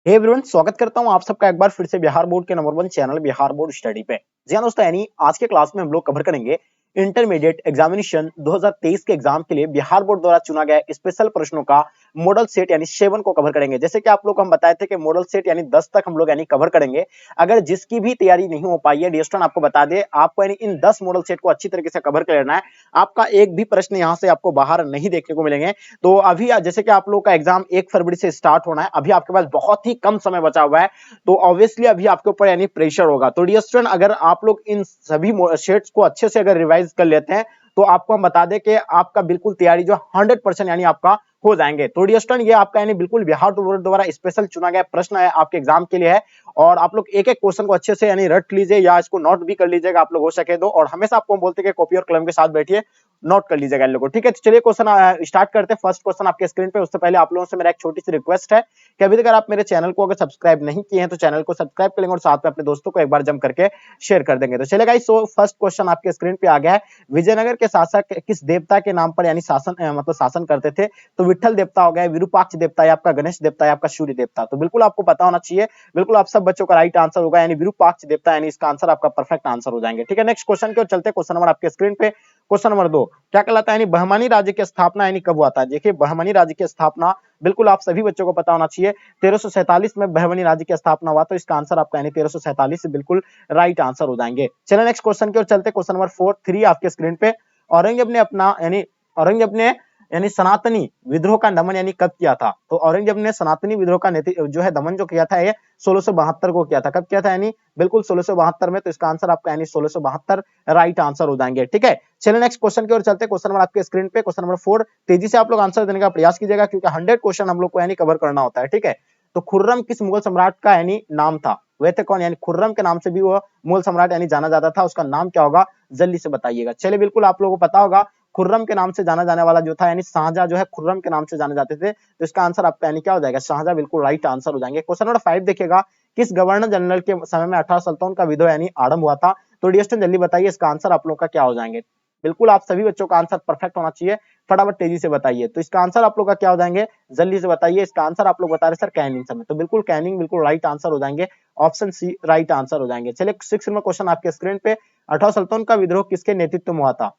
Hey everyone, स्वागत करता हूं आप सबका एक बार फिर से बिहार बोर्ड के number 1 channel Bihar board study पे। जी हां दोस्तों, यानी आज के क्लास में हम लोग कवर करेंगे इंटरमीडिएट एग्जामिनेशन 2023 के एग्जाम के लिए बिहार बोर्ड द्वारा चुना गया स्पेशल प्रश्नों का मॉडल सेट यानी 7 को कवर करेंगे। जैसे कि आप लोग को हम बताए थे कि मॉडल सेट यानी 10 तक हम लोग यानी कवर करेंगे। अगर जिसकी भी तैयारी नहीं हो पाई है डियर स्टूडेंट, आपको बता दें, आपको यानी इन 10 मॉडल सेट को अच्छी तरीके से कवर कर लेना है। आपका एक भी प्रश्न यहां से आपको बाहर नहीं देखने को मिलेंगे। तो अभी जैसे कि आप लोग का एग्जाम 1 फरवरी से स्टार्ट होना है, अभी आपके पास बहुत ही कम समय बचा हुआ है, तो ऑब्वियसली अभी आपके ऊपर यानी प्रेशर होगा। तो डियर स्टूडेंट, अगर आप लोग इन सभी सेट्स को अच्छे से अगर रिवाइज कर लेते हैं तो आपको हम बता दें कि आपका बिल्कुल तैयारी जो 100% यानी आपका हो जाएंगे। तो डियर स्टूडेंट, ये आपका यानी बिल्कुल बिहार बोर्ड द्वारा स्पेशल चुना गया प्रश्न है, आपके एग्जाम के लिए है। और आप लोग एक एक क्वेश्चन को अच्छे से यानी रट लीजिए या इसको नोट भी कर लीजिएगा आप लोग हो सके तो। और हमेशा आपको हम बोलते हैं कि कॉपी और कलम के साथ बैठिए, नोट कर लीजिएगा इन लोगों को। ठीक है, तो चलिए क्वेश्चन स्टार्ट करते हैं। फर्स्ट क्वेश्चन आपके स्क्रीन पे। उससे पहले आप लोगों से मेरा एक छोटी सी रिक्वेस्ट है कि अभी तक अगर आप मेरे चैनल को अगर सब्सक्राइब नहीं किए हैं तो चैनल को सब्सक्राइब कर लेंगे और साथ में अपने दोस्तों को एक बार जम करके शेयर कर देंगे। तो चलेगा, सो फर्स्ट क्वेश्चन आपके स्क्रीन पे आ गया है। विजयनगर के शासक किस देवता के नाम पर यानी मतलब शासन करते थे? तो विठल देवता हो गया, विरूपाक्ष देवता है आपका, गणेश देवता है आपका, सूर्य देवता। तो बिल्कुल आपको पता होना चाहिए, बिल्कुल आप सब बच्चों का राइट आंसर होगा यानी विरूपाक्ष देवता, यानी इसका आंसर आपका परफेक्ट आंसर हो जाएंगे। ठीक है, नेक्स्ट क्वेश्चन की ओर चलते हैं। क्वेश्चन नंबर आपके स्क्रीन पे, क्वेश्चन नंबर 2 क्या कहलाता है? यानी बहमनी राज्य की स्थापना यानी कब हुआ था? देखिए, बहमनी राज्य की स्थापना बिल्कुल आप सभी बच्चों को पता होना चाहिए, 1347 में बहमनी राज्य की स्थापना हुआ। तो इसका आंसर आपका यानी 1347 से बिल्कुल राइट आंसर हो जाएंगे। चलिए नेक्स्ट क्वेश्चन की ओर चलते हैं। क्वेश्चन नंबर 3 आपके स्क्रीन पे, औरंगजेब ने अपना यानी औरंगजेब ने यानी सनातनी विद्रोह का दमन यानी कब किया था? तो औरंगजेब ने सनातनी विद्रोह का जो है दमन जो किया था, ये 1672 को किया था। कब किया था? यानी बिल्कुल 1672 में। तो इसका आंसर आपका यानी 1672 राइट आंसर हो जाएंगे। ठीक है, चलिए नेक्स्ट क्वेश्चन की ओर चलते हैं। क्वेश्चन नंबर आपके स्क्रीन पे, क्वेश्चन नंबर 4। तेजी से आप लोग आंसर देने का प्रयास कीजिएगा क्योंकि 100 क्वेश्चन हम लोग को यानी कवर करना होता है। ठीक है, तो खुर्रम किस मुगल सम्राट का यानी नाम था? वह थे कौन? यानी खुर्रम के नाम से भी वो मुगल सम्राट यानी जाना जाता था। उसका नाम क्या होगा? जल्दी से बताइएगा। चलिए, बिल्कुल आप लोगों को पता होगा, खुर्रम के नाम से जाना जाने वाला जो था यानी शाहजहां जो है खुर्रम के नाम से जाने जाते थे। तो इसका आंसर आपका यानी क्या हो जाएगा? शाहजहां बिल्कुल राइट आंसर हो जाएंगे। क्वेश्चन नंबर 5 देखिएगा, किस गवर्नर जनरल के समय में 18 सल्तनों का विद्रोह यानी आरंभ हुआ था? तो डियर जल्दी बताइए, इसका आंसर आप लोग का क्या हो जाएंगे? बिल्कुल आप सभी बच्चों का आंसर परफेक्ट होना चाहिए, फटाफट तेजी से बताइए। तो इसका आंसर आप लोग का क्या हो जाएंगे? जल्दी से बताइए। इसका आंसर आप लोग बता रहे सर कैनिंग समय, तो बिल्कुल कैनिंग बिल्कुल राइट आंसर हो जाएंगे। ऑप्शन सी राइट आंसर हो जाएंगे। चलिए 6 नंबर क्वेश्चन आपके स्क्रीन पे, 18 सल्तनों का विद्रोह किसके नेतृत्व में हुआ था?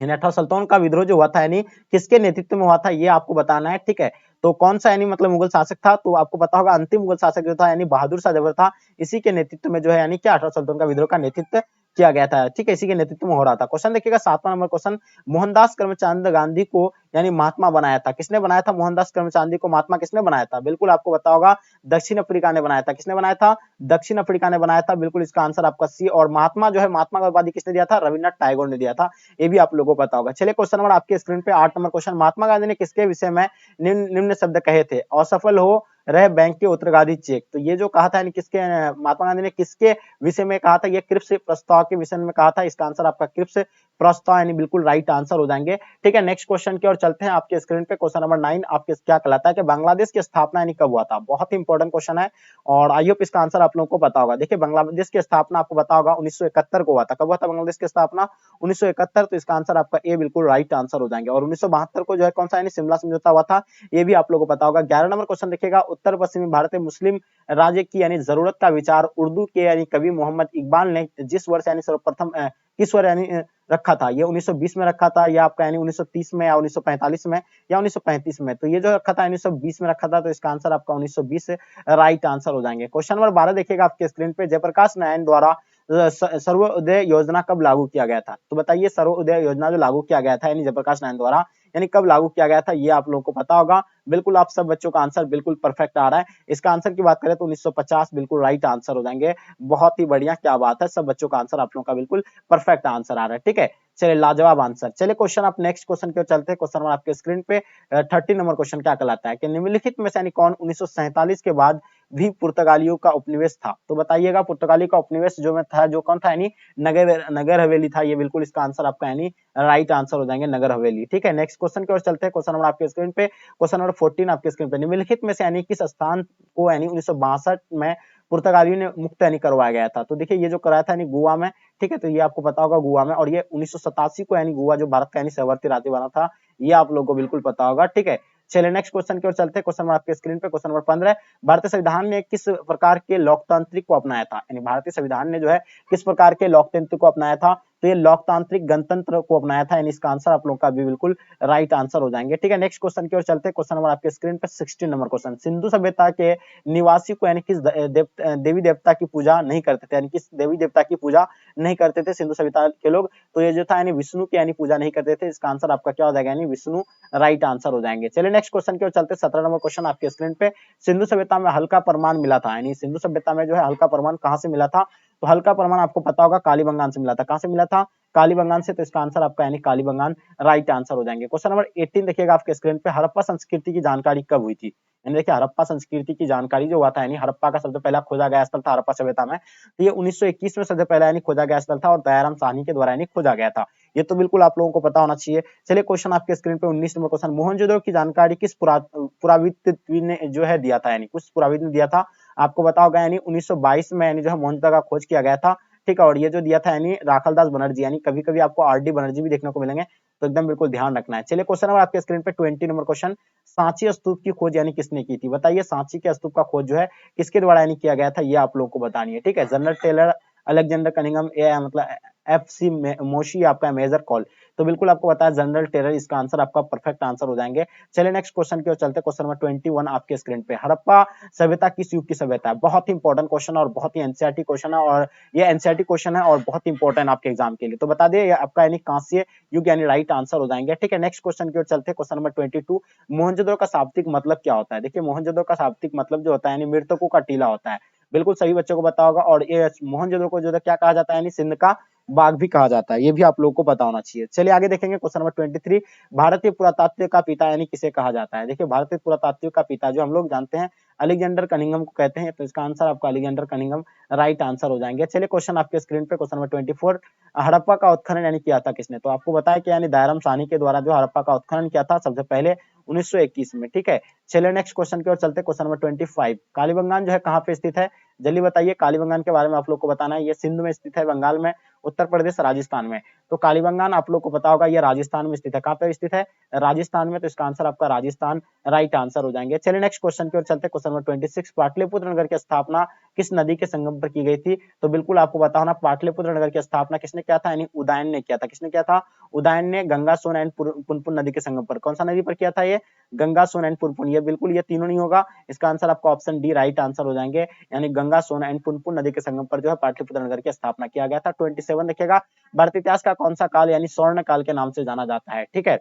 यानी 18 सल्तनों का विद्रोह जो हुआ था यानी किसके नेतृत्व में हुआ था, ये आपको बताना है। ठीक है, तो कौन सा यानी मतलब मुगल शासक था? तो आपको पता होगा, अंतिम मुगल शासक जो था यानी बहादुर शाह जफर था। इसी के नेतृत्व में जो है यानी क्या 18 सल्तनों का विद्रोह का नेतृत्व किया गया था। ठीक है, इसी के नेतृत्व में हो रहा था। क्वेश्चन देखिएगा 7वां नंबर क्वेश्चन, मोहनदास करमचंद गांधी को यानी महात्मा बनाया था? किसने बनाया था मोहनदास करमचंद को महात्मा? किसने बनाया था? बिल्कुल आपको पता होगा, दक्षिण अफ्रीका ने बनाया था। किसने बनाया था? दक्षिण अफ्रीका ने बनाया था। बिल्कुल इसका आंसर आपका सी। और महात्मा जो है, महात्मा का उपाधि किसने दिया था? रविन्द्रनाथ टैगोर ने दिया था। ये भी आप लोगों को पता होगा। चलिए क्वेश्चन नंबर आपके स्क्रीन पे 8 नंबर क्वेश्चन, महात्मा गांधी ने किसके विषय में निम्न शब्द कहे थे? असफल हो रहे बैंक के उत्तरदायी चेक। तो ये जो कहा था यानी किसके, महात्मा गांधी ने किसके विषय में कहा था? ये क्रिप्स प्रस्ताव के विषय में कहा था। इसका आंसर आपका क्रिप्स प्रस्ताव यानी बिल्कुल राइट आंसर हो जाएंगे। ठीक है, नेक्स्ट क्वेश्चन की ओर चलते हैं। आपके स्क्रीन पे क्वेश्चन नंबर 9 आपके क्या कहलाता है कि बांग्लादेश की स्थापना यानी कब हुआ था? बहुत ही इंपॉर्टेंट क्वेश्चन है और आई होप इसका आंसर आप लोगों को पता होगा। देखिए, बांग्लादेश की स्थापना आपको पता होगा 1971 को हुआ था। कब हुआ था बांग्लादेश की स्थापना? 1971। तो इसका आंसर आपका ए बिल्कुल राइट आंसर हो जाएंगे। और 1972 को जो है कौन सा यानी शिमला समझौता हुआ था, ये भी आप लोगों को पता होगा। 11 नंबर क्वेश्चन देखिएगा, उत्तर पश्चिमी भारत में मुस्लिम राज्य की यानी जरूरत का विचार उर्दू के यानी कवि मोहम्मद इकबाल ने जिस वर्ष यानी सर्वप्रथम किस वर्ष यानी रखा था? ये 1920 में रखा था, या आपका यानी 1930 में, या 1945 में, या 1935 में? तो ये जो रखा था 1920 में रखा था। तो इसका आंसर आपका 1920 राइट आंसर हो जाएंगे। क्वेश्चन नंबर 12 देखिएगा आपके स्क्रीन पे, जयप्रकाश नारायण द्वारा सर्वोदय योजना कब लागू किया गया था? तो बताइए, सर्वोदय योजना जो लागू किया गया था यानी जयप्रकाश नारायण द्वारा, यानी कब लागू किया गया था? ये आप लोगों को पता होगा। बिल्कुल आप सब बच्चों का आंसर बिल्कुल परफेक्ट आ रहा है। इसका आंसर की बात करें तो 1950 बिल्कुल राइट आंसर हो जाएंगे। बहुत ही बढ़िया, क्या बात है, सब बच्चों का आंसर आप लोगों का बिल्कुल परफेक्ट आंसर आ रहा है। ठीक है, चलिए लाजवाब आंसर। चलिए क्वेश्चन आप नेक्स्ट क्वेश्चन की ओर चलते हैं। क्वेश्चन नंबर आपके स्क्रीन पे 30 नंबर क्वेश्चन क्या कहलाता है कि निम्नलिखित में से यानी कौन 1947 के बाद भी पुर्तगालियों का उपनिवेश था? तो बताइएगा, पुर्तगाली का उपनिवेश जो में था, जो कौन था यानी नगर नगर हवेली था। ये बिल्कुल इसका आंसर आपका यानी राइट आंसर हो जाएंगे, नगर हवेली। ठीक है, नेक्स्ट क्वेश्चन की ओर चलते हैं। क्वेश्चन नंबर आपके स्क्रीन पे, क्वेश्चन नंबर 14 आपके स्क्रीन पे, निम्नलिखित में से यानी किस स्थान को यानी 1962 में पुर्तगालियों ने मुक्त यानी करवाया गया था? तो देखिए, ये जो कराया था यानी गोवा में। ठीक है, तो ये आपको पता होगा गोवा में। और ये 1987 को यानी गोवा जो भारत का यानी सहवर्ती राज्य बना था, ये आप लोगों को बिल्कुल पता होगा। ठीक है, चलिए नेक्स्ट क्वेश्चन की ओर चलते हैं। क्वेश्चन नंबर आपके स्क्रीन पे, क्वेश्चन नंबर 15, भारतीय संविधान ने किस प्रकार के लोकतांत्रिक को अपनाया था, यानी भारतीय संविधान ने जो है किस प्रकार के लोकतंत्र को अपनाया था, तो ये लोकतांत्रिक गणतंत्र को अपनाया था, यानी इसका आंसर आप लोगों का भी बिल्कुल राइट आंसर हो जाएंगे। ठीक है, नेक्स्ट क्वेश्चन की ओर चलते हैं। क्वेश्चन नंबर आपके स्क्रीन पे 16 नंबर क्वेश्चन, सिंधु सभ्यता के निवासी को यानी किस देवी देवता की पूजा नहीं करते थे, यानी किस देवी देवता की पूजा नहीं करते थे सिंधु सभ्यता के लोग, तो ये जो था यानी विष्णु की यानी पूजा नहीं करते थे, इसका आंसर आपका क्या हो जाएगा, यानी विष्णु राइट आंसर हो जाएंगे। चलिए नेक्स्ट क्वेश्चन की ओर चलते हैं। 17 नंबर क्वेश्चन आपके स्क्रीन पे, सिंधु सभ्यता में हल्का प्रमाण मिला था, यानी सिंधु सभ्यता में जो है हल्का प्रमाण कहां से मिला था, तो हल्का प्रमाण आपको पता होगा कालीबंगान से मिला था। कहां से मिला था, कालीबंगान से, तो इसका आंसर आपका यानी कालीबंगान राइट आंसर हो जाएंगे। क्वेश्चन नंबर 18 देखिएगा आपके स्क्रीन पे, हड़प्पा संस्कृति की जानकारी कब हुई थी, यानी देखिए हड़प्पा संस्कृति की जानकारी जो हुआ था, यानी हड़प्पा का सबसे पहला खोजा गया स्थल था हड़प्पा सभ्यता में, तो ये 1921 में सबसे पहला यानी खोजा गया स्थल था और दयाराम साहनी के द्वारा यानी खोजा गया था। ये तो बिल्कुल आप लोगों को पता होना चाहिए। चलिए क्वेश्चन आपके स्क्रीन पे 19 नंबर क्वेश्चन, मोहनजोदड़ो की जानकारी किस पुरावित्व ने जो है दिया था, यानी कुछ पुराविद ने दिया था, आपको पता होगा यानी 1922 में यानी जो है मोहनजोदड़ो का खोज किया गया था। ठीक है, और ये जो दिया था यानी राखलदास बनर्जी, यानी कभी कभी आपको आर.डी. बनर्जी भी देखने को मिलेंगे, तो एकदम बिल्कुल ध्यान रखना है। चलिए क्वेश्चन नंबर आपके स्क्रीन पे 20 नंबर क्वेश्चन, सांची स्तूप की खोज यानी किसने की थी, बताइए सांची के स्तूप का खोज जो है किसके द्वारा यानी किया गया था, ये आप लोगों को बतानी है। ठीक है, जनरल टेलर, अलेक्जेंडर कनिंघम, मतलब एफ.सी. मोशी आपका मेजर कॉल, तो बिल्कुल आपको बताया जनरल टेलर, इसका आंसर आपका परफेक्ट आंसर हो जाएंगे। चलिए नेक्स्ट क्वेश्चन की ओर चलते हैं। क्वेश्चन नंबर 21 आपके स्क्रीन पे, हड़प्पा सभ्यता किस युग की सभ्यता है, बहुत ही इंपॉर्टेंट क्वेश्चन और बहुत ही एनसीईआरटी क्वेश्चन है, और ये एनसीईआरटी क्वेश्चन है और बहुत इंपॉर्टेंट आपके एग्जाम के लिए, तो बता दिए आपका यानी कांस्य युग यानी राइट आंसर हो जाएंगे। ठीक है, नेक्स्ट क्वेश्चन की ओर चलते हैं। क्वेश्चन नंबर 22, मोहनजोदड़ो का शाब्दिक मतलब क्या होता है, देखिए मोहनजोदड़ो का शाब्दिक मतलब जो होता है यानी मृतकों का टीला होता है, बिल्कुल सभी बच्चों को पता होगा, और ये मोहनजोदड़ो को जो है क्या कहा जाता है, यानी सिंध का बाघ भी कहा जाता है, ये भी आप लोगों को पता होना चाहिए। चलिए आगे देखेंगे। क्वेश्चन नंबर 23, भारतीय पुरातात्व का पिता यानी किसे कहा जाता है, देखिए भारतीय पुरातात्व का पिता जो हम लोग जानते हैं अलेक्जेंडर कनिंघम को कहते हैं, तो इसका आंसर आपका अलेक्जेंडर कनिंघम राइट आंसर हो जाएंगे। चलिए क्वेश्चन आपके स्क्रीन पे, क्वेश्चन नंबर 24, हड़प्पा का उत्खनन यानी किया था किसने, तो आपको बताया कि यानी दयाराम साहनी के द्वारा जो हड़प्पा का उत्खनन किया था सबसे पहले 1921 में। ठीक है, चलिए नेक्स्ट क्वेश्चन की ओर चलते हैं। क्वेश्चन नंबर 25, कालीबंगान जो है कहाँ पे स्थित है, जल्दी बताइए, कालीबंगान के बारे में आप लोग को बताना है, ये सिंध में स्थित है, बंगाल में, उत्तर प्रदेश, राजस्थान में, तो कालीबंगान आप लोग को पता होगा ये राजस्थान में स्थित है। कहाँ पे स्थित है, राजस्थान में, तो इसका आंसर आपका राजस्थान राइट आंसर हो जाएंगे। चलिए नेक्स्ट क्वेश्चन की ओर चलते हैं। क्वेश्चन नंबर 26, पाटलिपुत्र नगर की स्थापना किस नदी के संगम पर की गई थी, तो बिल्कुल आपको पता होना, पाटलिपुत्र नगर की स्थापना किसने किया था, यानी उदयन ने किया था। किसने किया था, उदयन ने, गंगा, सोन एंड पुनपुन नदी के संगम पर, कौन सा नदी पर किया था, ये गंगा, सोन एंड पुनपुन, ये बिल्कुल ये तीनों नहीं होगा, इसका आंसर आपका ऑप्शन डी राइट आंसर हो जाएंगे, यानी गंगा, सोन एंड पुनपुन नदी के संगम पर जो है पाटलिपुत्र नगर की स्थापना किया गया था। 27 देखिएगा, भारतीय इतिहास का कौन सा काल यानी स्वर्ण काल के नाम से जाना जाता है। ठीक है,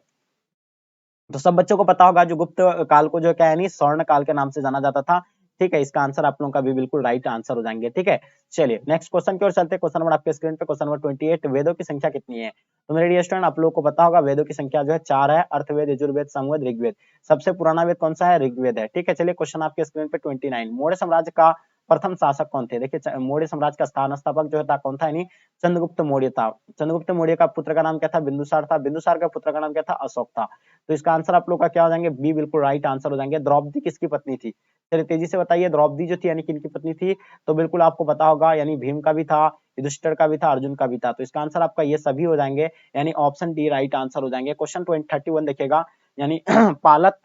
तो सब बच्चों को पता होगा जो गुप्त काल को जो क्या है स्वर्ण काल के नाम से जाना जाता था। ठीक है, इसका आंसर आप लोगों का भी बिल्कुल राइट आंसर हो जाएंगे। ठीक है, चलिए नेक्स्ट क्वेश्चन की ओर चलते हैं। क्वेश्चन नंबर आपके स्क्रीन पे, क्वेश्चन नंबर 28, वेदों की संख्या कितनी है, तो मेरे डियर स्टूडेंट आप लोगों को पता होगा वेदों की संख्या जो है 4 है, अर्थवेद, यजुर्वेद, सामवेद, ऋग्वेद, सबसे पुराना वेद कौन सा है, ऋग्वेद है। ठीक है, चलिए क्वेश्चन आपके स्क्रीन पे 29, मौर्य साम्राज्य का प्रथम शासक कौन थे, देखिए मौर्य साम्राज्य का स्थान स्थापक जो था कौन था, यानी चंद्रगुप्त मौर्य था। चंद्रगुप्त मौर्य का पुत्र का नाम क्या था, बिंदुसार था। बिंदुसार का पुत्र का नाम क्या था, अशोक था। तो इसका आंसर आप लोग का क्या हो जाएंगे, बी बिल्कुल राइट आंसर हो जाएंगे। द्रौपदी किसकी पत्नी थी, चलिए तेजी से बताइए, द्रौपदी जो थी यानी किनकी पत्नी थी, तो बिल्कुल आपको पता होगा यानी भीम का भी था, युधिष्ठिर का भी था, अर्जुन का भी था, तो इसका आंसर आपका ये सभी हो जाएंगे, यानी ऑप्शन डी राइट आंसर हो जाएंगे। क्वेश्चन 31 देखिएगा, यानी पालक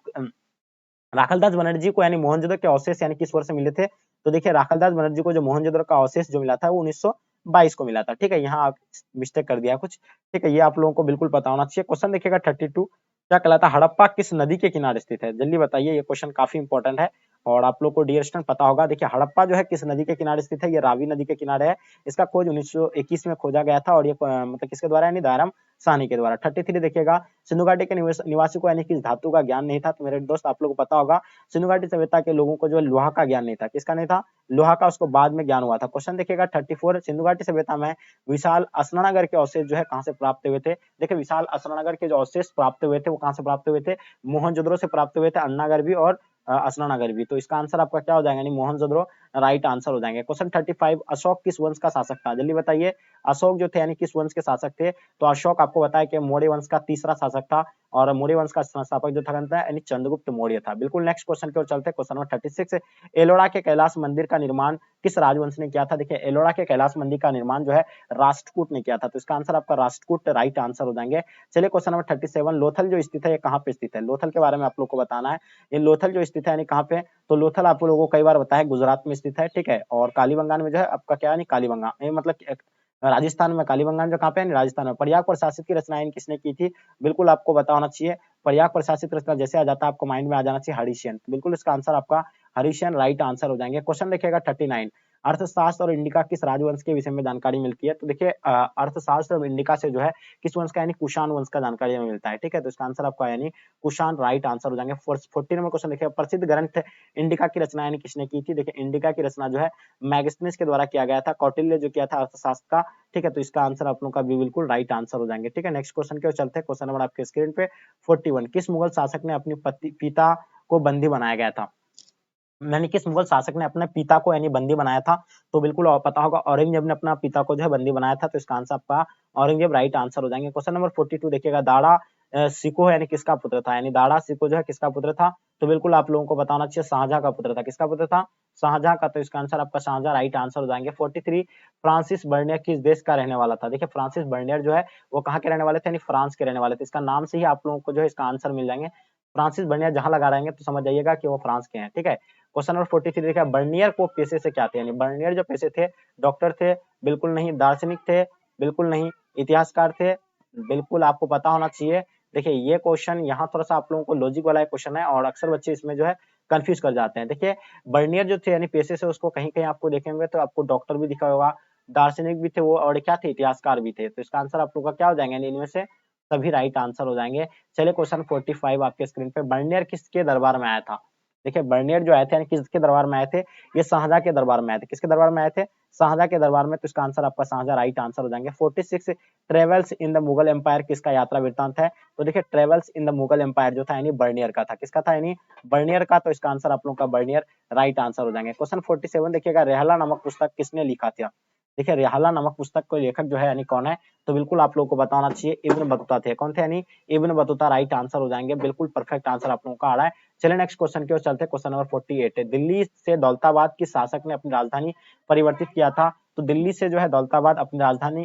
राखलदास बनर्जी को यानी मोहनजोदड़ो के अवशेष यानी किस वर्ष से मिले थे, तो देखिए राखलदास बनर्जी को जो मोहनजोदड़ो का अवशेष जो मिला था वो 1922 को मिला था। ठीक है, यहाँ मिस्टेक कर दिया कुछ। ठीक है, ये आप लोगों को बिल्कुल पता होना चाहिए। क्वेश्चन देखिएगा 32, क्या कहलाता, हड़प्पा किस नदी के किनारे स्थित है, जल्दी बताइए, ये क्वेश्चन काफी इंपॉर्टेंट है और आप लोग को डियर स्टूडेंट पता होगा। देखिए हड़प्पा जो है किस नदी के किनारे स्थित है, ये रावी नदी के किनारे है। इसका खोज 1921 में खोजा गया था और ये मतलब किसके द्वारा, यानी दयाराम साहनी के द्वारा। 33 देखिएगा, सिंधु घाटी के निवासी को यानी किस धातु का ज्ञान नहीं था, तो मेरे दोस्त आप लोग को पता होगा सिंधु घाटी सभ्यता के लोगों को जो लोहा का ज्ञान नहीं था, किसका नहीं था, लोहा का, उसको बाद में ज्ञान हुआ था। क्वेश्चन देखिएगा 34, सिंधु घाटी सभ्यता में विशाल असनानगर के अवशेष जो है कहां से प्राप्त हुए थे, देखिए विशाल असनानगर के जो अवशेष प्राप्त हुए थे वो कहां से प्राप्त हुए थे, मोहनजोदड़ो से प्राप्त हुए थे, अन्नागर भी और असनानगर भी, तो इसका आंसर आपका क्या हो जाएगा, यानी मोहनजोदड़ो राइट आंसर हो जाएंगे। क्वेश्चन 35, अशोक किस वंश का शासक था, जल्दी बताइए, अशोक जो थे यानी किस वंश के शासक थे, तो अशोक आपको बताया कि मौर्य वंश का तीसरा शासक था। और मौर्य वंश का संस्थापक जो था यानी चंद्रगुप्त मौर्य था। बिल्कुल नेक्स्ट क्वेश्चन की ओर चलते हैं, क्वेश्चन नंबर 36। एलोरा के कैलाश मंदिर का निर्माण किस राजवंश ने किया था? देखिए एलोरा के कैलाश मंदिर का निर्माण जो है राष्ट्रकूट ने किया था, तो इसका आंसर आपका राष्ट्रकूट राइट आंसर हो जाएंगे। चलिए क्वेश्चन नंबर 37, लोथल जो स्थित है ये कहाँ पे स्थित है? लोथल के बारे में आप लोग को बताना है। ये लोथल जो स्थित है यानी कहाँ पे? तो लोथल आप लोगों को कई बार बताया गुजरात में स्थित है, ठीक है। और कालीबंगान में जो है आपका क्या है, कालीबंगा मतलब राजस्थान में, कालीबंगान जो कहाँ पे है, राजस्थान में। प्रयाग प्रशासित की रचना किसने की थी? बिल्कुल आपको पता होना चाहिए। प्रयाग प्रशासित रचना जैसे आ जाता है आपको माइंड में आ जाना चाहिए हरीशियन, बिल्कुल इसका आंसर आपका हरीशियन राइट आंसर हो जाएंगे। क्वेश्चन देखिएगा 39, अर्थशास्त्र और इंडिका किस राजवंश के विषय में जानकारी मिलती है? तो देखिए अर्थशास्त्र और इंडिका से जो है किस वंश का, यानी कुषाण वंश का जानकारी हमें मिलता है, ठीक है। तो इसका आंसर आपका यानी कुषाण राइट आंसर हो जाएंगे। 40 नंबर क्वेश्चन देखिए, प्रसिद्ध ग्रंथ इंडिका की रचना यानी किसने की थी? देखिए इंडिका की रचना जो है मैगस्थनीज के द्वारा किया गया था, कौटिल्य जो किया था अर्थशास्त्र का, ठीक है। तो इसका आंसर आप लोगों का भी बिल्कुल राइट आंसर हो जाएंगे, ठीक है। नेक्स्ट क्वेश्चन की ओर चलते हैं, क्वेश्चन नंबर आपके स्क्रीन पे 41, किस मुगल शासक ने अपने पिता को बंदी बनाया गया था? यानी किस मुगल शासक ने अपने पिता को यानी बंदी बनाया था? तो बिल्कुल पता होगा औरंगजेब ने अपना पिता को जो है बंदी बनाया था, तो इसका आंसर आपका औरंगजेब राइट आंसर हो जाएंगे। क्वेश्चन नंबर 42 देखिएगा, दाड़ा सिको यानी किसका पुत्र था? यानी दाड़ा सिको जो है किसका पुत्र था? तो बिल्कुल आप लोगों को बताना चाहिए शाहजहां का पुत्र था। किसका पुत्र था? शाहजहां का, तो इसका आंसर आपका शाहजहां राइट आंसर हो जाएंगे। 43, फ्रांसिस बर्नियर किस देश का रहने वाला था? देखिए फ्रांसिस बर्नियर जो है वो कहाँ के रहने वाले थे? यानी फ्रांस के रहने वाले थे। इसका नाम से ही आप लोगों को जो है इसका आंसर मिल जाएंगे। फ्रांसिस बर्नियर जहां लगा रहेंगे तो समझ जाइएगा कि वो फ्रांस के हैं, ठीक है। क्वेश्चन नंबर 43 देखिए, बर्नियर को पेशे से क्या थे? यानी बर्नियर जो पेशे थे, डॉक्टर थे? बिल्कुल नहीं। दार्शनिक थे? बिल्कुल नहीं। इतिहासकार थे? बिल्कुल आपको पता होना चाहिए। देखिए ये क्वेश्चन यहाँ थोड़ा सा आप लोगों को लॉजिक वाला क्वेश्चन है और अक्सर बच्चे इसमें जो है कंफ्यूज कर जाते हैं। देखिए बर्नियर जो थे यानी पेशे से उसको कहीं कहीं आपको देखेंगे तो आपको डॉक्टर भी दिखा होगा, दार्शनिक भी थे वो, और क्या थे, इतिहासकार भी थे। तो इसका आंसर आप लोग का क्या हो जाएंगे? इनमें से सभी राइट आंसर हो जाएंगे। चलिए क्वेश्चन 45 आपके स्क्रीन पे, बर्नियर किसके दरबार में आया था? देखिए बर्नियर जो आए थे यानी किसके दरबार में आए थे? ये शाहजहां के दरबार में आए थे। किसके दरबार में आए थे? शाहजहां के दरबार में, तो इसका आंसर आपका शाहजहां राइट आंसर हो जाएंगे। 46, travels in the Mughal empire किसका यात्रा वृत्तांत है? तो देखिए travels in the Mughal empire जो था यानी बर्नियर का था। किसका था? यानी बर्नियर का, तो इसका आंसर आप लोगों का बर्नियर राइट आंसर हो जाएंगे। क्वेश्चन 47 देखिएगा, रेहला नामक पुस्तक किसने लिखा था? देखिए रेहला नामक पुस्तक को लेखक जो है यानी कौन है? तो बिल्कुल आप लोगों को बताना चाहिए इब्न बतूता थे। कौन थे? यानी इब्न बतूता राइट आंसर हो जाएंगे। बिल्कुल परफेक्ट आंसर आप लोगों का आ रहा है। चलिए नेक्स्ट क्वेश्चन की ओर चलते हैं, क्वेश्चन नंबर 48 है, दिल्ली से दौलताबाद किस शासक ने अपनी राजधानी परिवर्तित किया था? तो दिल्ली से जो है दौलताबाद अपनी राजधानी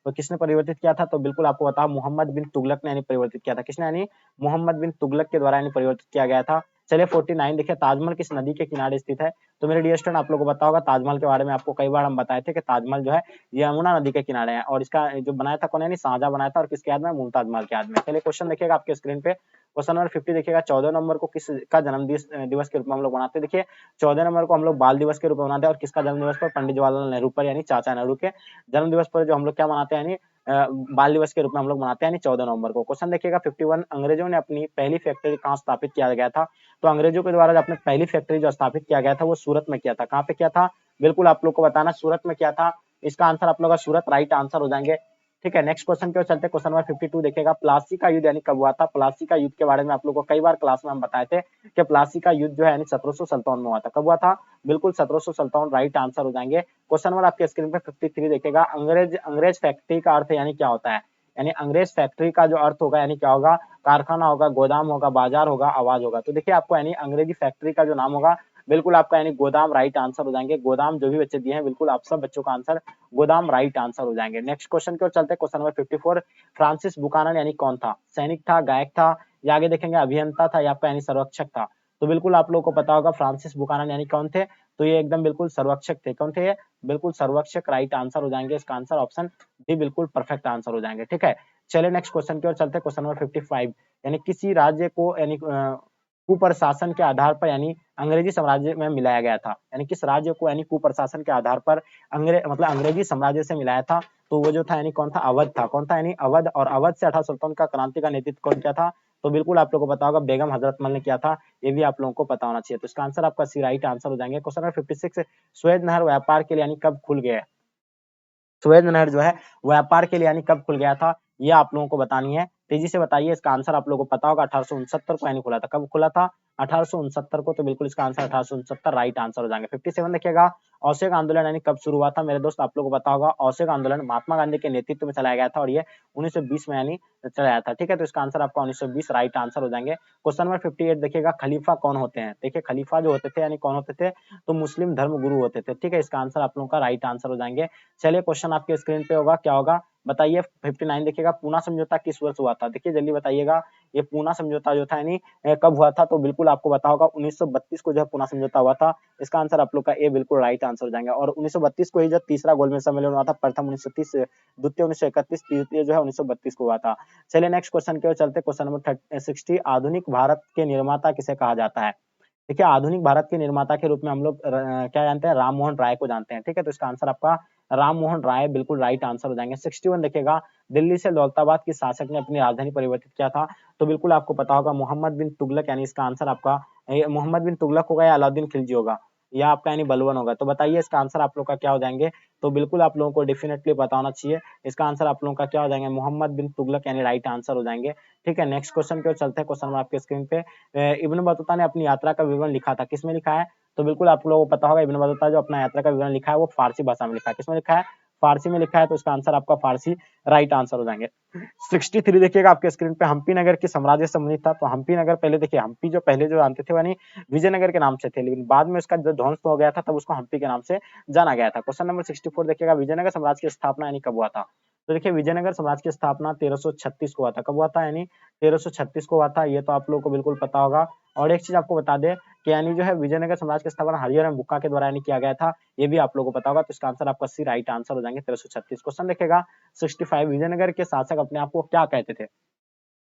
तो किसने परिवर्तित किया था? तो बिल्कुल आपको बता, मोहम्मद बिन तुगलक ने यानी परिवर्तित किया था। किसने? यानी मोहम्मद बिन तुगलक के द्वारा यानी परिवर्तित किया गया था। चलिए 49 देखिए, ताजमहल किस नदी के किनारे स्थित है? तो मेरे डियर स्टूडेंट आप लोगों को पता होगा ताजमहल के बारे में, आपको कई बार हम बताए थे कि ताजमहल जो है यमुना नदी के किनारे है, और इसका जो बनाया था कौन है? यानी शाहजहां बनाया था, और किसके याद में? मुमताज महल के याद में। चलिए क्वेश्चन देखिएगा आपके स्क्रीन पे, क्वेश्चन नंबर 50 देखिएगा, 14 नवंबर को किस का जन्म दिवस के रूप में हम लोग मनाते हैं? देखिए 14 नवंबर को हम लोग बाल दिवस के रूप में मनाते हैं, और किसका जन्म दिवस पर? पंडित जवाहरलाल नेहरू पर, यानी चाचा नेहरू के जन्म दिवस पर जो हम लोग क्या मनाते हैं, यानी बाल दिवस के रूप में हम लोग मनाते हैं, यानी 14 नवंबर को। क्वेश्चन देखिएगा 51, अंग्रेजों ने अपनी पहली फैक्ट्री कहाँ स्थापित किया गया था? तो अंग्रेजों के द्वारा अपने पहली फैक्ट्री जो स्थापित किया गया था वो सूरत में किया था। कहाँ पे किया था? बिल्कुल आप लोग को बताना, सूरत में किया था। इसका आंसर आप लोग का सूरत राइट आंसर हो जाएंगे, ठीक है। नेक्स्ट क्वेश्चन की ओर चलते हैं, क्वेश्चन नंबर 52 देखिएगा, प्लासी का युद्ध यानी कब हुआ था? प्लासी का युद्ध के बारे में आप लोगों को कई बार क्लास में हम बताए थे कि प्लासी का युद्ध जो है यानी 1757 में हुआ था। कब हुआ था? बिल्कुल 1757 राइट आंसर हो जाएंगे। क्वेश्चन नंबर आपके स्क्रीन पे 53 देखिएगा, अंग्रेज फैक्ट्री का अर्थ यानी क्या होता है? यानी अंग्रेज फैक्ट्री का जो अर्थ होगा यानी क्या होगा? कारखाना होगा, गोदाम होगा, बाजार होगा, आवाज होगा। तो देखिए आपको यानी अंग्रेजी फैक्ट्री का जो नाम होगा बिल्कुल आपका यानी गोदाम राइट आंसर हो जाएंगे। गोदाम जो भी बच्चे दिए हैं बिल्कुल आप सब बच्चों का आंसर गोदाम राइट आंसर हो जाएंगे। नेक्स्ट क्वेश्चन की ओर चलते हैं, क्वेश्चन नंबर 54, फ्रांसिस बुकानन यानी कौन था? सैनिक था, गायक था, या आगे देखेंगे अभियंता था, या आपका यानी सर्वेक्षक था? तो बिल्कुल आप लोगों को पता होगा फ्रांसिस बुकानन यानी कौन थे? तो ये एकदम बिल्कुल सर्वेक्षक थे। कौन थे ये? बिल्कुल सर्वेक्षक राइट आंसर हो जाएंगे। इसका आंसर ऑप्शन डी बिल्कुल परफेक्ट आंसर हो जाएंगे, ठीक है। चलिए नेक्स्ट क्वेश्चन की ओर चलते हैं, क्वेश्चन नंबर 55, यानी किसी राज्य को यानी कुप्रशासन के आधार पर यानी अंग्रेजी साम्राज्य में मिलाया गया था। यानी किस राज्य को यानी कुप्रशासन के आधार पर अंग्रेजी साम्राज्य से मिलाया था? तो वो जो था यानी कौन था? अवध था। कौन था? यानी अवध। और अवध से 1857 का क्रांति का नेतृत्व कौन किया था? तो बिल्कुल आप लोगों को पता होगा बेगम हजरत महल ने किया था। ये भी आप लोगों को पता होना चाहिए। तो इसका आंसर आपका सी राइट आंसर हो जाएंगे। क्वेश्चन नंबर 56, सुएज नहर व्यापार के लिए यानी कब खुल गया? सुएज नहर जो है व्यापार के लिए यानी कब खुल गया था? ये आप लोगों को बतानी है, तेजी से बताइए। इसका आंसर आप लोगों को पता होगा 1869 को यानी खुला था। कब खुला था? 1869 को, तो बिल्कुल इसका आंसर 1869 राइट आंसर हो जाएंगे। 57 देखिएगा, असहयोग आंदोलन यानी कब शुरू हुआ था मेरे दोस्त, आप लोगों को पता होगा। असहयोग आंदोलन महात्मा गांधी के नेतृत्व में चलाया गया था और ये 1920 में यानी चलाया था, ठीक है। तो इसका आंसर आपका 1920 राइट आंसर हो जाएंगे। क्वेश्चन नंबर 58 देखिएगा, खलीफा कौन होते हैं। देखिए खलीफा जो होते थे यानी कौन होते थे, तो मुस्लिम धर्म गुरु होते थे, ठीक है। इसका आंसर आप लोगों का राइट आंसर हो जाएंगे। चलिए क्वेश्चन आपके स्क्रीन पे होगा, क्या होगा बताइए। 59 देखिएगा, पूना समझौता किस वर्ष हुआ था। देखिए जल्दी बताइएगा, ये पूना समझौता जो था यानी कब हुआ था, तो बिल्कुल आपको पता होगा 1932 को जो है पूना समझौता हुआ था। इसका आंसर आप लोग का ए बिल्कुल राइट आंसर हो जाएंगे। और 1932 को ही जो तीसरा गोलमेज सम्मेलन हुआ था, प्रथम 1930, द्वितीय 1931, तृतीय जो है 1932 को हुआ था। चलिए नेक्स्ट क्वेश्चन की ओर चलते, क्वेश्चन नंबर 60, आधुनिक भारत के निर्माता किसे कहा जाता है। देखिए आधुनिक भारत के निर्माता के रूप में हम लोग क्या जानते हैं, राम मोहन राय को जानते हैं, ठीक है। तो इसका आंसर आपका राम मोहन राय बिल्कुल राइट आंसर हो जाएंगे। 61 देखिएगा, दिल्ली से दौलताबाद की शासक ने अपनी राजधानी परिवर्तित किया था, तो बिल्कुल आपको पता होगा मोहम्मद बिन तुगलक, यानी इसका आंसर आपका मोहम्मद बिन तुगलक होगा या अलाउद्दीन खिलजी होगा या आपका यानी बलवन होगा। तो बताइए इसका आंसर आप लोग का क्या हो जाएंगे, तो बिल्कुल आप लोगों को डेफिनेटली पता होना चाहिए। इसका आंसर आप लोगों का क्या हो जाएंगे, मोहम्मद बिन तुगलक यानी राइट आंसर हो जाएंगे, ठीक है। नेक्स्ट क्वेश्चन की ओर चलते हैं। क्वेश्चन आपके स्क्रीन पे, इब्न बतूता ने अपनी यात्रा का विवरण लिखा था, किसमें लिखा है, तो बिल्कुल आप लोगों को पता होगा इब्न बतूता जो अपना यात्रा का विवरण लिखा है वो फारसी भाषा में लिखा है। किसमें लिखा है, फारसी में लिखा है, तो इसका आंसर आपका फारसी राइट आंसर हो जाएंगे। 63 देखिएगा आपके स्क्रीन पे, हम्पी नगर की साम्राज्य संबंधित था, तो हम्पी नगर पहले देखिए, हम्पी जो पहले जो जानते थे यानी विजयनगर के नाम से थे, लेकिन बाद में उसका जो ध्वंस हो गया था तब उसको हम्पी के नाम से जाना गया था। क्वेश्चन नंबर 64 देखिएगा, विजयनगर साम्राज्य की स्थापना यानी कब हुआ था। तो देखिए विजयनगर साम्राज्य की स्थापना 1336 को हुआ था। कब हुआ था, यानी 1336 को हुआ था, ये तो आप लोगों को बिल्कुल पता होगा। और एक चीज आपको बता दें कि यानी जो है विजयनगर साम्राज्य की स्थापना हरिहर बुक्का के द्वारा यानी किया गया था, ये भी आप लोगों को पता होगा। तो इसका आंसर आपका सी राइट आंसर हो जाएंगे 1336। क्वेश्चन देखिएगा 65, विजयनगर के शासक अपने आप को क्या कहते थे।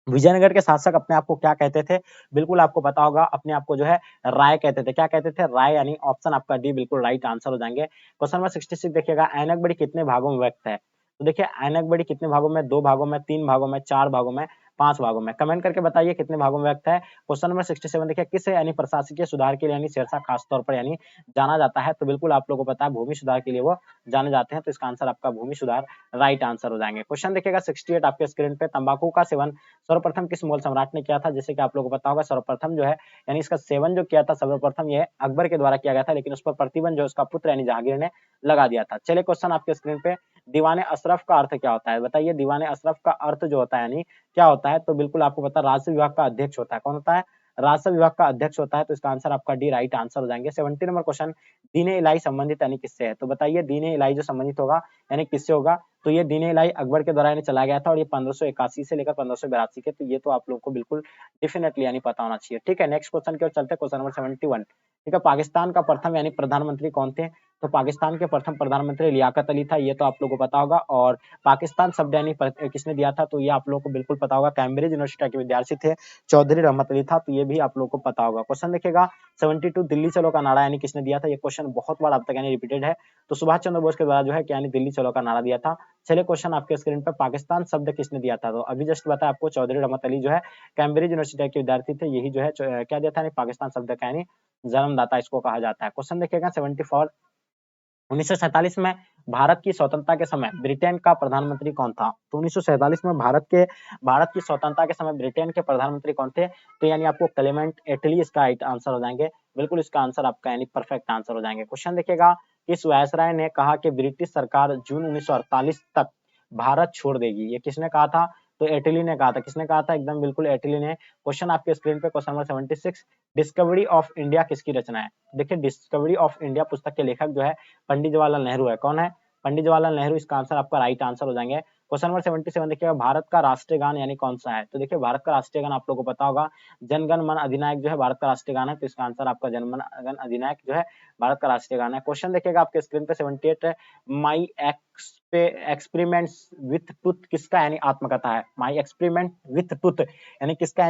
विजयनगर के शासक अपने आप को क्या कहते थे, बिल्कुल आपको पता होगा, अपने आप को जो है राय कहते थे। क्या कहते थे, राय, यानी ऑप्शन आपका डी बिल्कुल राइट आंसर हो जाएंगे। क्वेश्चन नंबर 66 देखिएगा, ऐनक बड़ी कितने भागों में व्यक्त है। तो देखिए ऐनक बड़ी कितने भागों में, 2 भागों में, 3 भागों में, 4 भागों में, 5 भागों में, कमेंट करके बताइए कितने भागों में व्यक्त है। क्वेश्चन नंबर 67 देखिए, किस यानी प्रशासकीय सुधार के लिए यानी शेरशाह खास तौर पर यानी जाना जाता है, तो बिल्कुल आप लोगों को पता है भूमि सुधार के लिए वो जाने जाते हैं, तो इसका आंसर आपका भूमि सुधार राइट आंसर हो जाएंगे। क्वेश्चन देखिएगा 68 आपके स्क्रीन पे, तंबाकू का सेवन सर्वप्रथम किस मुगल सम्राट ने किया था। जैसे कि आप लोगों को पता होगा सर्वप्रथम जो है यानी इसका सेवन जो किया था सर्वप्रथम ये अकबर के द्वारा किया गया था, लेकिन उस पर प्रतिबंध जो उसका पुत्र यानी जहांगीर ने लगा दिया था। चलिए क्वेश्चन आपके स्क्रीन पे, दीवाने अशरफ का अर्थ क्या होता है, बताइए दीवाने अशरफ का अर्थ जो होता है यानी क्या होता है, तो बिल्कुल आपको पता है राजस्व विभाग का अध्यक्ष होता है। कौन होता है, राजस्व विभाग का अध्यक्ष होता है, तो इसका आंसर आपका डी राइट आंसर हो जाएंगे। 70 नंबर क्वेश्चन, दीन इलाही संबंधित यानी किससे है, तो बताइए दीन इलाही जो संबंधित होगा यानी किससे होगा, तो ये दीन इलाही अकबर के द्वारा चलाया गया था और ये 1581 से लेकर 1582 के, तो ये तो आप लोगों को बिल्कुल डेफिनेटली यानी पता होना चाहिए, ठीक है। नेक्स्ट क्वेश्चन की ओर चलते हैं, क्वेश्चन नंबर 71, ठीक है। पाकिस्तान का प्रथम यानी प्रधानमंत्री कौन थे, तो पाकिस्तान के प्रथम प्रधानमंत्री लियाकत अली था, ये तो आप लोगों को पता होगा। और पाकिस्तान शब्द यानी किसने दिया था, तो ये आप लोगों को बिल्कुल पता होगा, कैम्ब्रिज यूनिवर्सिटी के विद्यार्थी थे चौधरी रहमत अली था, तो ये भी आप लोगों को पता होगा। क्वेश्चन देखिएगा 72, दिल्ली चलो का नारा यानी किसने दिया था, ये क्वेश्चन बहुत बार अब तक यानी रिपीटेड है, तो सुभाष चंद्र बोस के द्वारा जो है क्या यानी दिल्ली चलो का नारा दिया था। चलिए क्वेश्चन आपके स्क्रीन पर, पाकिस्तान शब्द किसने दिया था, तो अभी जस्ट बताया आपको चौधरी रहमत अली जो है कैम्ब्रिज यूनिवर्सिटी के विद्यार्थी थे, यही जो है क्या दिया था, पाकिस्तान शब्द का यानी जन्मदाता इसको कहा जाता है। क्वेश्चन देखिएगा 74, 1947 में भारत की स्वतंत्रता के समय ब्रिटेन का प्रधानमंत्री कौन था, तो 1947 में भारत की स्वतंत्रता के समय ब्रिटेन के प्रधानमंत्री कौन थे, तो यानी आपको क्लेमेंट एटली इसका राइट आंसर हो जाएंगे, बिल्कुल इसका आंसर आपका यानी परफेक्ट आंसर हो जाएंगे। क्वेश्चन देखिएगा, किस वायसराय ने कहा कि ब्रिटिश सरकार जून 1948 तक भारत छोड़ देगी, ये किसने कहा था, तो एटली ने कहा था। किसने कहा था, एकदम बिल्कुल एटली ने। क्वेश्चन आपके स्क्रीन पे, question number 76, discovery of India किसकी रचना है। देखिए डिस्कवरी ऑफ इंडिया पुस्तक के लेखक जो है पंडित जवाहरलाल नेहरू है। कौन है, पंडित जवाहरलाल नेहरू, इसका आंसर आपका राइट आंसर हो जाएंगे। क्वेश्चन नंबर 77 देखिएगा, भारत का राष्ट्रीय गान यानी कौन सा है, तो देखिए भारत का राष्ट्रीय गान आप लोगों को पता होगा, जनगण मन अधिनायक जो है भारत का राष्ट्रीय गान है, तो इसका आंसर आपका जनगण मन अधिनायक जो है भारत का राष्ट्रीय गान है। क्वेश्चन देखिएगा आपके स्क्रीन पे 78 है, माई एक्सपेरिमेंट्स विथ ट्रुथ किसका यानी आत्मकथा है, माई एक्सपेरिमेंट विथ ट्रुथ यानी किसका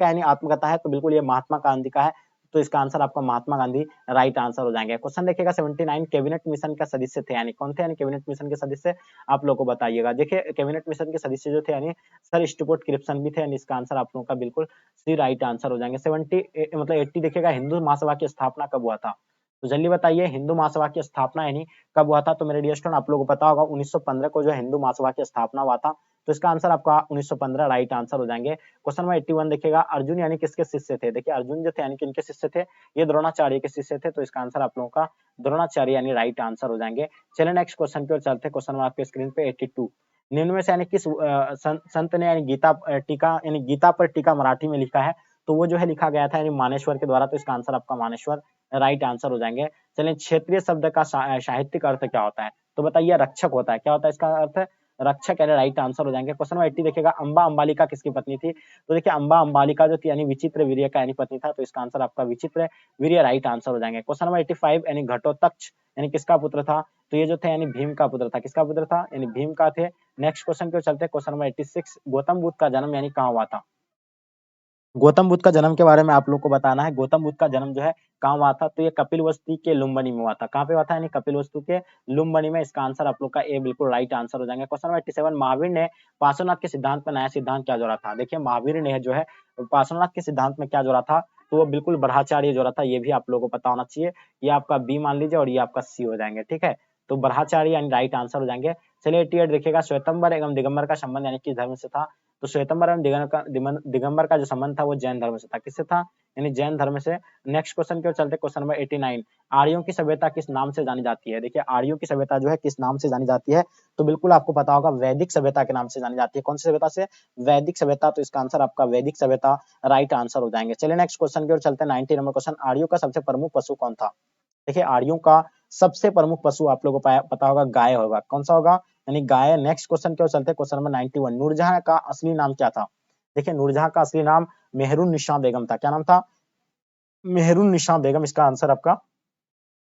यानी आत्मकथा है, तो बिल्कुल ये महात्मा गांधी का है, तो इसका आंसर आपका महात्मा गांधी राइट आंसर हो जाएंगे। क्वेश्चन देखिएगा 79, कैबिनेट मिशन का सदस्य थे यानी कौन थे, यानी कैबिनेट मिशन के सदस्य आप लोगों को बताइएगा। देखिए कैबिनेट मिशन के सदस्य जो थे यानी सर स्टुअर्ट क्रिप्सन भी थे, यानी इसका आंसर आप लोगों का बिल्कुल सी राइट आंसर हो जाएंगे। 70 मतलब 80 देखिएगा, हिंदू महासभा की स्थापना कब हुआ था, तो जल्दी बताइए हिंदू महासभा की स्थापना यानी कब हुआ था, तो मेरे डियर स्टूडेंट आप लोगों को पता होगा 1915 को जो हिंदू महासभा की स्थापना हुआ था, तो इसका आंसर आपका 1915 राइट आंसर हो जाएंगे। क्वेश्चन नंबर 81 देखिएगा, अर्जुन यानी किसके शिष्य थे? देखिए अर्जुन जो थे यानी किनके शिष्य थे? ये द्रोणाचार्य के शिष्य थे, तो इसका आंसर आप लोगों का द्रोणाचार्य यानी राइट आंसर हो जाएंगे। चलिए नेक्स्ट क्वेश्चन की ओर चलते हैं। क्वेश्चन नंबर आपके स्क्रीन पे 82, निम्न में से यानी किस संत ने यानी गीता टीका यानी गीता पर टीका मराठी में लिखा है? तो वो जो है लिखा गया था यानी मानेश्वर के द्वारा, तो इसका आंसर आपका मानेश्वर राइट आंसर हो जाएंगे। चलिए क्षेत्रीय शब्द का साहित्यिक अर्थ क्या होता है? तो बताइए रक्षक होता है। क्या होता है इसका अर्थ? रक्षक यानी राइट आंसर हो जाएंगे। क्वेश्चन नंबर 80 देखिएगा, अंबा अंबालिका किसकी पत्नी थी? तो देखिए अंबा अंबालिका जो थी यानी विचित्र वीर्य का यानी पत्नी था, तो इसका आंसर आपका विचित्र वीर्य राइट आंसर हो जाएंगे। क्वेश्चन नंबर 85 यानी घटोत्कच यानी किसका पुत्र था? तो ये जो थे यानी भीम का पुत्र था। किसका पुत्र था? यानी भीम का थे। नेक्स्ट क्वेश्चन की ओर चलते हैं। क्वेश्चन नंबर 86, गौतम बुद्ध का जन्म यानी कहाँ हुआ था? गौतम बुद्ध का जन्म के बारे में आप लोग को बताना है। गौतम बुद्ध का जन्म जो है कहाँ हुआ था? तो ये कपिलवस्तु के लुम्बिनी में हुआ था। कहाँ पे हुआ था? यानी कपिलवस्तु के लुम्बिनी में। इसका आंसर आप लोग का ए बिल्कुल राइट आंसर हो जाएंगे। क्वेश्चन नंबर 87, महावीर ने पार्श्वनाथ के सिद्धांत में नया सिद्धांत क्या जोड़ा था? देखिए महावीर ने जो है पार्श्वनाथ के सिद्धांत में क्या जोड़ा था? तो वो बिल्कुल ब्रह्मचार्य जोड़ा था। ये भी आप लोगों को पता होना चाहिए। ये आपका बी मान लीजिए और ये आपका सी हो जाएंगे, ठीक है। तो ब्रह्मचार्य यानी राइट आंसर हो जाएंगे। चलिए 88 देखिएगा, श्वेतंबर एवं दिगंबर का संबंध यानी किस धर्म से था? तो श्वेतंबर एवं दिगंबर का जो संबंध था वो जैन धर्म से था। किससे था? यानी जैन धर्म से। नेक्स्ट क्वेश्चन की ओर चलते हैं। क्वेश्चन नंबर 89, आर्यों की सभ्यता किस नाम से जानी जाती है? देखिए आर्यों की सभ्यता जो है किस नाम से जानी जाती है? तो बिल्कुल आपको पता होगा, वैदिक सभ्यता के नाम से जानी जाती है। कौन सी सभ्यता से? वैदिक सभ्यता। तो इसका आंसर आपका वैदिक सभ्यता राइट आंसर हो जाएंगे। चलिए नेक्स्ट क्वेश्चन की ओर चलते हैं। 90 नंबर क्वेश्चन, आर्यों का सबसे प्रमुख पशु कौन था? देखिए आर्यों का सबसे प्रमुख पशु आप लोगों को पता होगा, गाय होगा। कौन सा होगा? यानी गाय। नेक्स्ट क्वेश्चन की ओर चलते हैं। क्वेश्चन नंबर 91, नूरजहां का असली नाम क्या था? देखिए नूरजहां का असली नाम मेहरुन्निसा बेगम था। क्या नाम था? मेहरुन्निसा बेगम। इसका आंसर आपका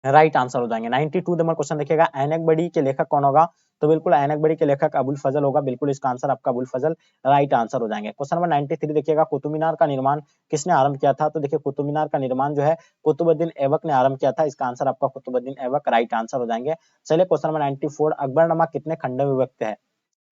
राइट आंसर हो जाएंगे। 92 नंबर क्वेश्चन देखिएगा, ऐनक बड़ी के लेखक कौन होगा? तो बिल्कुल ऐनक बड़ी के लेखक अबुल फजल होगा। बिल्कुल इसका आंसर आपका अबुल फजल राइट आंसर हो जाएंगे। क्वेश्चन नंबर 93 देखिएगा, कुतुब मीनार का निर्माण किसने आरंभ किया था? तो देखिए कुतुब मीनार का निर्माण जो है कुतुबुद्दीन ऐबक ने आरंभ किया था। इसका आंसर आपका कुतुबुद्दीन ऐबक राइट आंसर हो जाएंगे। चलिए क्वेश्चन नंबर 94, अकबरनामा कितने खंडों में विभक्त है?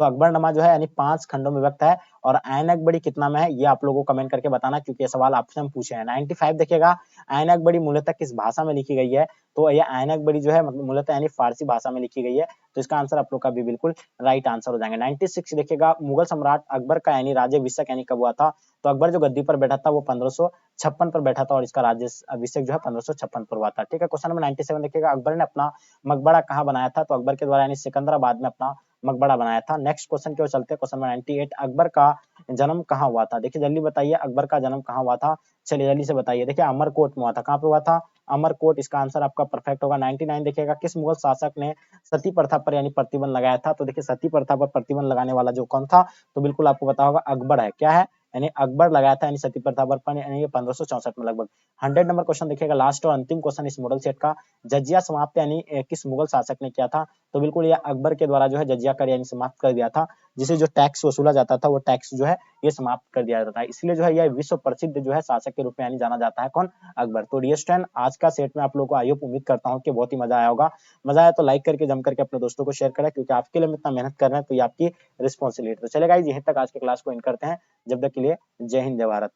तो अकबरनामा जो है यानी 5 खंडों में विभक्त है। और ऐनक बड़ी कितना में है? ये आप लोगों को कमेंट करके बताना, क्योंकि ये सवाल आपसे हम पूछे हैं। 95 देखिएगा, ऐनक बड़ी मूलतः किस भाषा में लिखी गई है? तो ये ऐनक बड़ी जो है मूलतः यानी फारसी भाषा में लिखी गई है। तो इसका आंसर आप लोग का भी बिल्कुल राइट आंसर हो जाएंगे। 96 देखिएगा, मुगल सम्राट अकबर का यानी राज्याभिषेक यानी कब हुआ था? तो अकबर जो गद्दी पर बैठा था वो 1556 पर बैठा था और इसका राज्याभिषेक जो है 1556 पर हुआ था, ठीक है। क्वेश्चन नंबर 97 देखिएगा, अकबर ने अपना मकबरा कहाँ बनाया था? तो अकबर के द्वारा यानी सिकंदराबाद में अपना मकबरा बनाया था। नेक्स्ट क्वेश्चन की ओर चलते हैं। क्वेश्चन नंबर 98, अकबर का जन्म कहाँ हुआ था? देखिए जल्दी बताइए, अकबर का जन्म कहाँ हुआ था? चलिए जल्दी से बताइए। देखिए अमरकोट में हुआ था। कहाँ पे हुआ था? अमरकोट। इसका आंसर आपका परफेक्ट होगा। 99 देखिएगा, किस मुगल शासक ने सती प्रथा पर यानी प्रतिबंध लगाया था? तो देखिए सती प्रथा पर प्रतिबंध लगाने वाला जो कौन था? तो बिल्कुल आपको पता होगा अकबर है। क्या है? यानी अकबर लगाया था यानी सती प्रथा पर यानी 1564 में लगभग। 100 नंबर क्वेश्चन देखिएगा, लास्ट और अंतिम क्वेश्चन इस मॉडल सेट का, जजिया समाप्त यानी किस मुगल शासक ने किया था? तो बिल्कुल ये अकबर के द्वारा जो है जजिया कर यानी समाप्त कर दिया था। जिसे जो टैक्स वसूला जाता था वो टैक्स जो है ये समाप्त कर दिया जाता है। इसलिए जो है यह विश्व प्रसिद्ध जो है शासक के रूप में यानी जाना जाता है। कौन? अकबर। तो डियर स्टूडेंट, आज का सेट में आप लोगों को आई होप उम्मीद करता हूँ कि बहुत ही मजा आया होगा। मजा आया तो लाइक करके जम करके अपने दोस्तों को शेयर करें, क्योंकि आपके लिए हम इतना मेहनत कर रहे हैं तो ये आपकी रिस्पॉन्सिबिलिटी। तो चलेगा, यहीं तक आज के क्लास को एंड करते हैं। जब तक के लिए जय हिंद जय भारत।